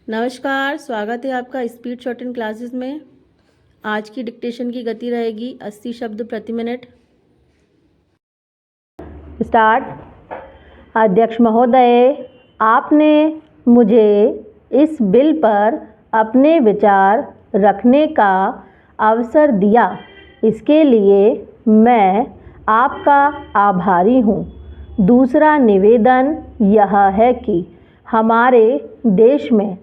नमस्कार, स्वागत है आपका स्पीड शॉर्टन क्लासेस में। आज की डिक्टेशन की गति रहेगी 80 शब्द प्रति मिनट। स्टार्ट। अध्यक्ष महोदय, आपने मुझे इस बिल पर अपने विचार रखने का अवसर दिया, इसके लिए मैं आपका आभारी हूँ। दूसरा निवेदन यह है कि हमारे देश में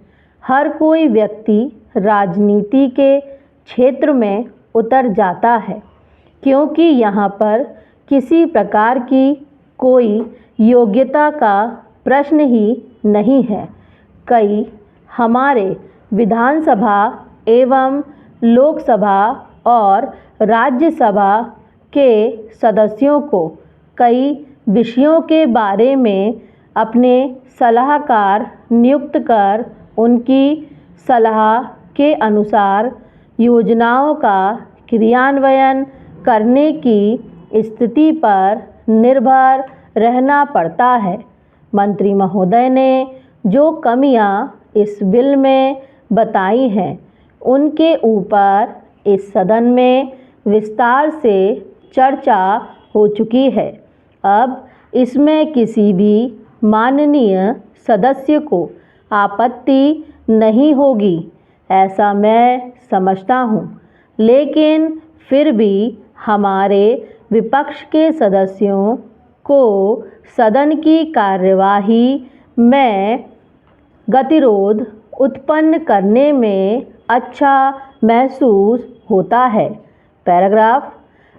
हर कोई व्यक्ति राजनीति के क्षेत्र में उतर जाता है, क्योंकि यहाँ पर किसी प्रकार की कोई योग्यता का प्रश्न ही नहीं है। कई हमारे विधानसभा एवं लोकसभा और राज्यसभा के सदस्यों को कई विषयों के बारे में अपने सलाहकार नियुक्त कर उनकी सलाह के अनुसार योजनाओं का क्रियान्वयन करने की स्थिति पर निर्भर रहना पड़ता है। मंत्री महोदय ने जो कमियां इस बिल में बताई हैं, उनके ऊपर इस सदन में विस्तार से चर्चा हो चुकी है। अब इसमें किसी भी माननीय सदस्य को आपत्ति नहीं होगी, ऐसा मैं समझता हूँ। लेकिन फिर भी हमारे विपक्ष के सदस्यों को सदन की कार्यवाही में गतिरोध उत्पन्न करने में अच्छा महसूस होता है। पैराग्राफ।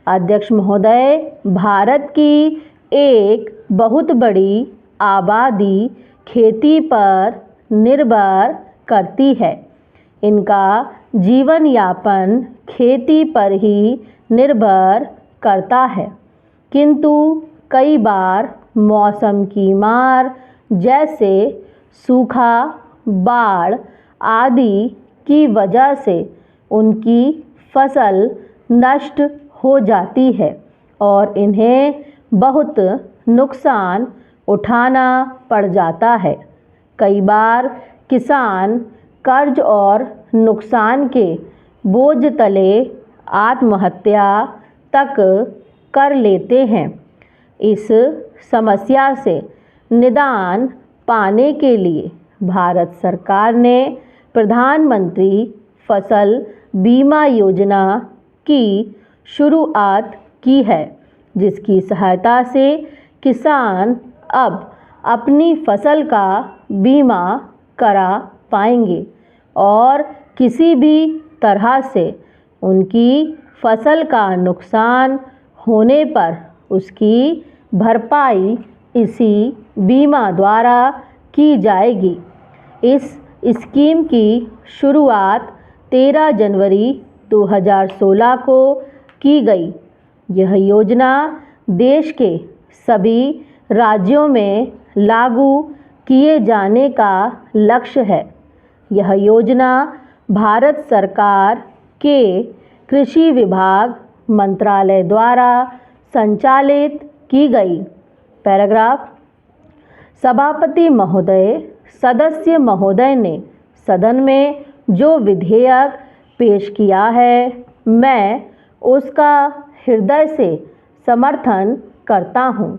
अध्यक्ष महोदय, भारत की एक बहुत बड़ी आबादी खेती पर निर्भर करती है। इनका जीवन यापन खेती पर ही निर्भर करता है, किंतु कई बार मौसम की मार जैसे सूखा, बाढ़ आदि की वजह से उनकी फसल नष्ट हो जाती है और इन्हें बहुत नुकसान उठाना पड़ जाता है। कई बार किसान कर्ज और नुकसान के बोझ तले आत्महत्या तक कर लेते हैं। इस समस्या से निदान पाने के लिए भारत सरकार ने प्रधानमंत्री फसल बीमा योजना की शुरुआत की है, जिसकी सहायता से किसान अब अपनी फसल का बीमा करा पाएंगे और किसी भी तरह से उनकी फसल का नुकसान होने पर उसकी भरपाई इसी बीमा द्वारा की जाएगी। इस स्कीम की शुरुआत 13 जनवरी 2016 को की गई। यह योजना देश के सभी राज्यों में लागू किए जाने का लक्ष्य है। यह योजना भारत सरकार के कृषि विभाग मंत्रालय द्वारा संचालित की गई। पैराग्राफ। सभापति महोदय, सदस्य महोदय ने सदन में जो विधेयक पेश किया है, मैं उसका हृदय से समर्थन करता हूँ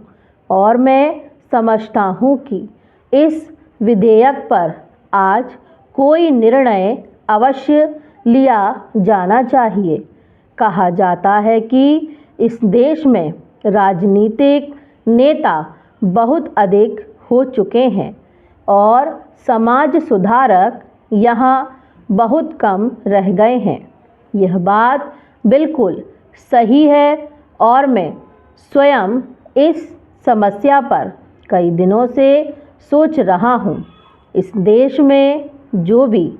और मैं समझता हूँ कि इस विधेयक पर आज कोई निर्णय अवश्य लिया जाना चाहिए। कहा जाता है कि इस देश में राजनीतिक नेता बहुत अधिक हो चुके हैं और समाज सुधारक यहाँ बहुत कम रह गए हैं। यह बात बिल्कुल सही है और मैं स्वयं इस समस्या पर कई दिनों से सोच रहा हूँ। इस देश में जो भी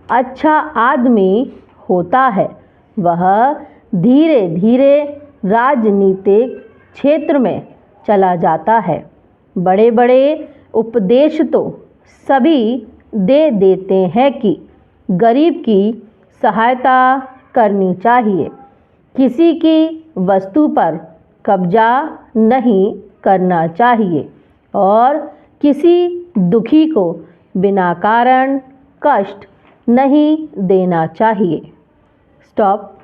अच्छा आदमी होता है, वह धीरे धीरे राजनीतिक क्षेत्र में चला जाता है। बड़े बड़े उपदेश तो सभी दे देते हैं कि गरीब की सहायता करनी चाहिए, किसी की वस्तु पर कब्जा नहीं करना चाहिए और किसी दुखी को बिना कारण कष्ट नहीं देना चाहिए। स्टॉप।